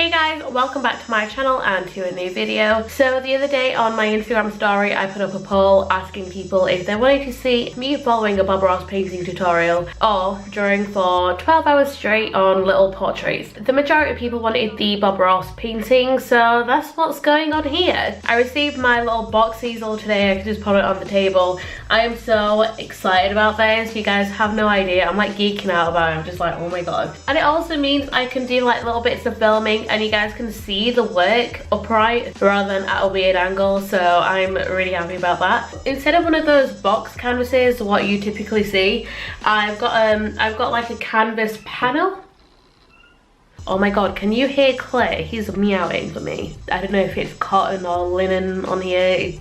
Hey guys, welcome back to my channel and to a new video. So the other day on my Instagram story I put up a poll asking people if they wanted to see me following a Bob Ross painting tutorial or drawing for 12 hours straight on little portraits. The majority of people wanted the Bob Ross painting, so that's what's going on here. I received my little box easel today. I can just put it on the table. I am so excited about this. You guys have no idea. I'm like geeking out about it. I'm just like, oh my god. And it also means I can do like little bits of filming and you guys can see the work upright rather than at a weird angle, so I'm really happy about that. Instead of one of those box canvases, what you typically see, I've got like a canvas panel. Oh my god, can you hear Clay? He's meowing for me. I don't know if it's cotton or linen on here.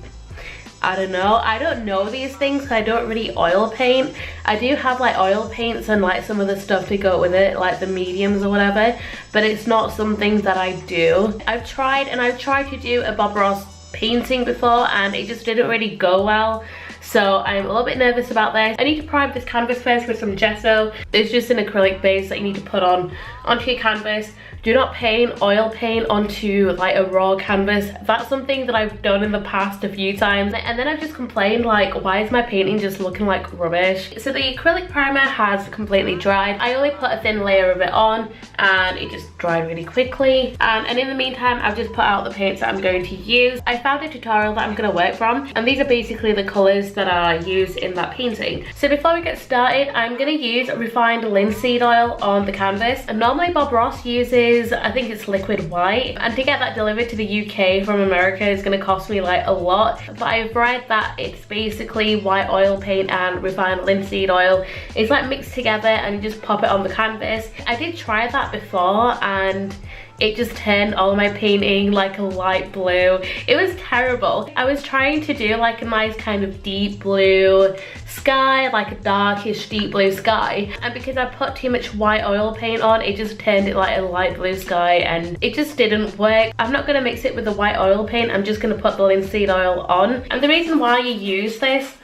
I don't know. I don't know these things because I don't really oil paint. I do have like oil paints and like some of the stuff to go with it, like the mediums or whatever, but it's not something that I do. I've tried to do a Bob Ross painting before and it just didn't really go well. So I'm a little bit nervous about this. I need to prime this canvas first with some gesso. It's just an acrylic base that you need to put onto your canvas. Do not oil paint onto like a raw canvas. That's something that I've done in the past a few times. And then I've just complained like, why is my painting just looking like rubbish? So the acrylic primer has completely dried. I only put a thin layer of it on and it just dried really quickly. And in the meantime, I've just put out the paints that I'm going to use. I found a tutorial that I'm gonna work from, and these are basically the colors that are used in that painting. So before we get started, I'm gonna use refined linseed oil on the canvas. And normally Bob Ross uses, I think it's liquid white, and to get that delivered to the UK from America is gonna cost me like a lot. But I've read that it's basically white oil paint and refined linseed oil. It's like mixed together and you just pop it on the canvas. I did try that before and it just turned all my painting like a light blue. It was terrible. I was trying to do like a nice kind of deep blue sky, like a darkish deep blue sky, and because I put too much white oil paint on, it just turned it like a light blue sky and it just didn't work. I'm not gonna mix it with the white oil paint. I'm just gonna put the linseed oil on. And the reason why you use this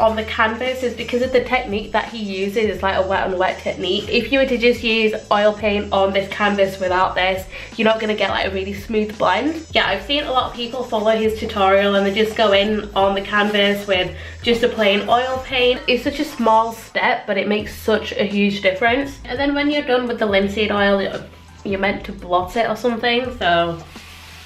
on the canvas is because of the technique that he uses. It's like a wet on wet technique. If you were to just use oil paint on this canvas without this, you're not gonna get like a really smooth blend. Yeah, I've seen a lot of people follow his tutorial and they just go in on the canvas with just a plain oil paint. It's such a small step, but it makes such a huge difference. And then when you're done with the linseed oil, you're meant to blot it or something, so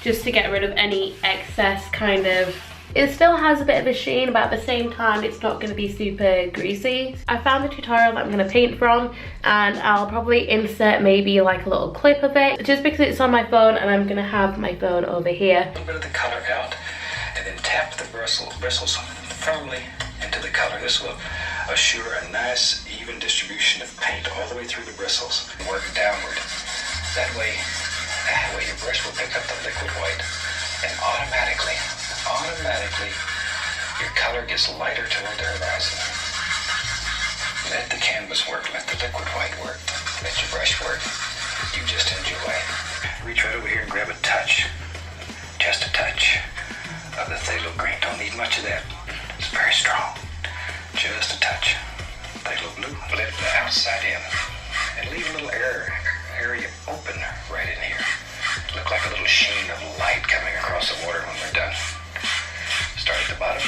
just to get rid of any excess kind of. It still has a bit of a sheen, but at the same time it's not going to be super greasy. I found a tutorial that I'm going to paint from and I'll probably insert maybe like a little clip of it just because it's on my phone and I'm going to have my phone over here. A little bit of the color out and then tap the bristles firmly into the color. This will assure a nice even distribution of paint all the way through the bristles. Work downward. That way your brush will pick up the liquid white and automatically your color gets lighter toward the horizon. Let the canvas work, let the liquid white work, let your brush work. You just enjoy. Reach right over here and grab a touch, just a touch of the phthalo green. Don't need much of that. It's very strong. Just a touch. Phthalo blue. Let it outside in and leave a little area open right in here. Look like a little sheen of light coming across the water when we're done. Start at the bottom,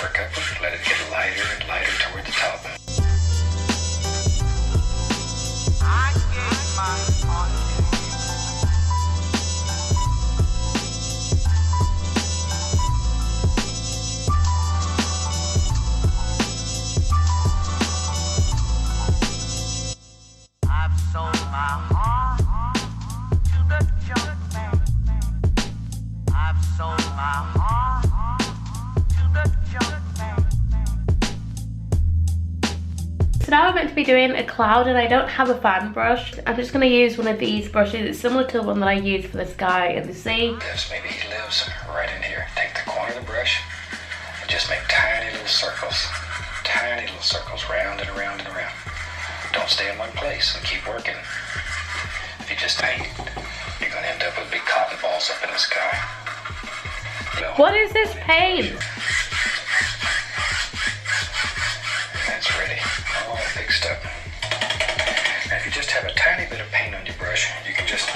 work upward, let it get lighter and lighter toward the top. I gave my heart to you. I've sold my heart to the junk man. I've sold my heart. So now I'm meant to be doing a cloud and I don't have a fan brush. I'm just going to use one of these brushes. It's similar to the one that I use for the sky and the sea. Maybe he lives right in here. Take the corner of the brush and just make tiny little circles round and around and around. Don't stay in one place and keep working. If you just paint, you're going to end up with big cotton balls up in the sky. What is this paint? That's ready. All fixed up. Now if you just have a tiny bit of paint on your brush, you can just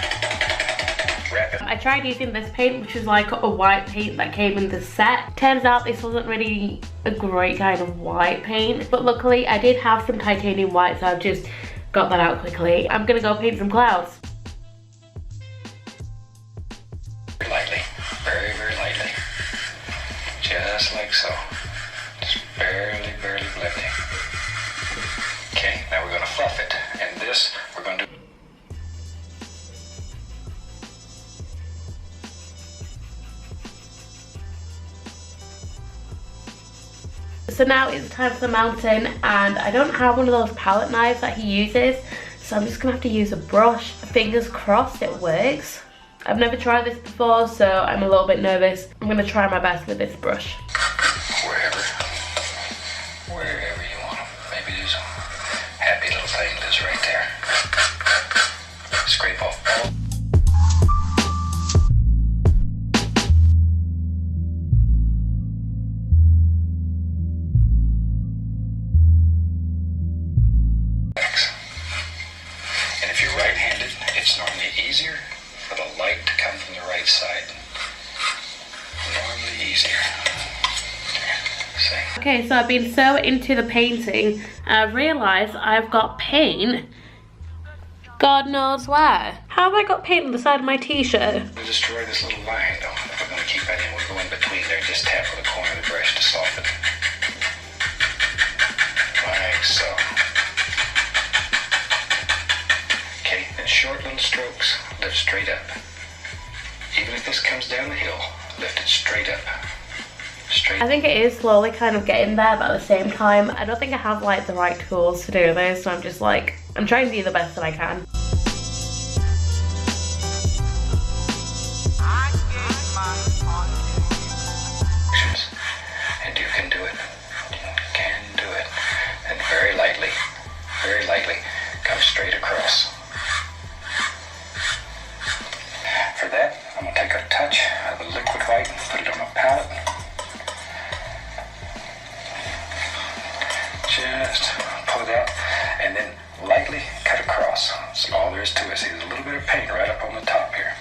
tried using this paint, which was like a white paint that came in the set. Turns out this wasn't really a great kind of white paint, but luckily I did have some titanium white, so I've just got that out quickly. I'm gonna go paint some clouds. Lightly, very, very lightly. Just like so. Just barely, barely blending. Okay, now we're gonna fluff it. And this, we're gonna do. So now it's time for the mountain, and I don't have one of those palette knives that he uses, so I'm just gonna have to use a brush. Fingers crossed it works. I've never tried this before, so I'm a little bit nervous. I'm gonna try my best with this brush. Wherever you want them. Maybe there's a happy little thing that's right there. Scrape off all. And if you're right-handed, it's normally easier for the light to come from the right side. Normally easier. See? Okay, so I've been so into the painting, I've realised I've got paint God knows where. How have I got paint on the side of my t-shirt? We'll destroy this little line though. If we're going to keep that in, we'll go in between there and just tap with the corner of the brush to soften. Like so. Okay, and short little strokes, lift straight up. Even if this comes down the hill, lift it straight up. Straight. I think it is slowly kind of getting there, but at the same time, I don't think I have like the right tools to do this, so I'm just like, I'm trying to do the best that I can. And you can do it. You can do it. And very lightly, come straight across. For that, I'm going to take a touch of the liquid white and put it on a palette. Just pull it out and then lightly cut across. That's all there is to it. See, there's a little bit of paint right up on the top here.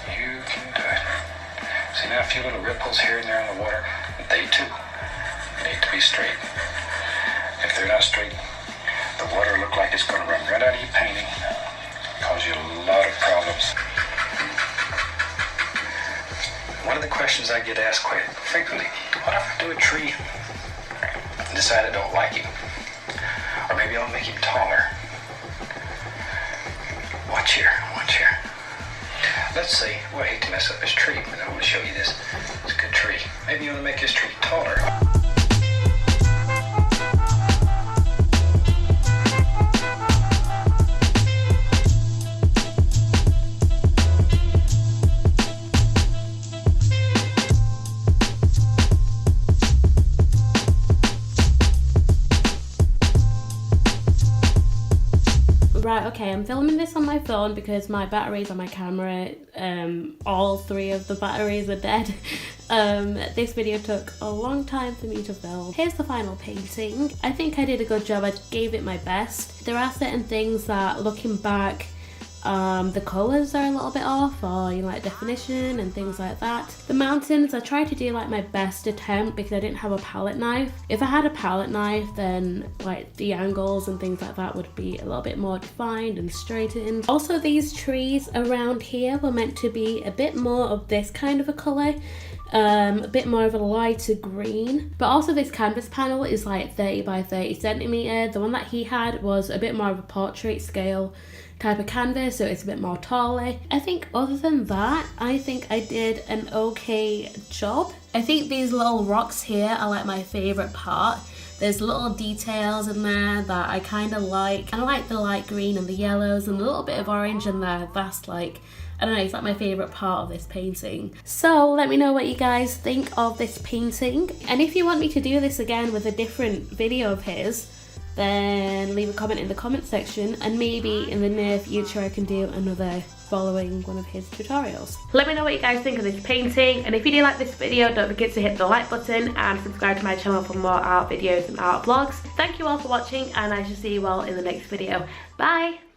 You can do it. See now a few little ripples here and there in the water. They too need to be straight. If they're not straight, the water will look like it's going to run right out of your painting. Cause you a lot of problems. One of the questions I get asked quite frequently, what if I do a tree and decide I don't like him? Or maybe I'll make him taller. Watch here, watch here. Let's say, well, I hate to mess up his tree, but I want to show you this. It's a good tree. Maybe you want to make his tree taller. Right, okay, I'm filming this on my phone because my batteries on my camera, all three of the batteries are dead. This video took a long time for me to film. Here's the final painting. I think I did a good job. I gave it my best. There are certain things that, looking back, the colours are a little bit off, or you know, like definition and things like that. The mountains, I tried to do like my best attempt because I didn't have a palette knife. If I had a palette knife, then like the angles and things like that would be a little bit more defined and straightened. Also, these trees around here were meant to be a bit more of this kind of a colour. A bit more of a lighter green, but also this canvas panel is like 30 by 30 centimetre. The one that he had was a bit more of a portrait scale type of canvas, so it's a bit more taller. I think other than that, I think I did an okay job. I think these little rocks here are like my favourite part. There's little details in there that I kind of like. I like the light green and the yellows and a little bit of orange in there. That's like, I don't know, it's like my favourite part of this painting. So let me know what you guys think of this painting. And if you want me to do this again with a different video of his, then leave a comment in the comment section, and maybe in the near future I can do another following one of his tutorials. Let me know what you guys think of this painting, and if you do like this video, don't forget to hit the like button and subscribe to my channel for more art videos and art vlogs. Thank you all for watching, and I shall see you all in the next video. Bye!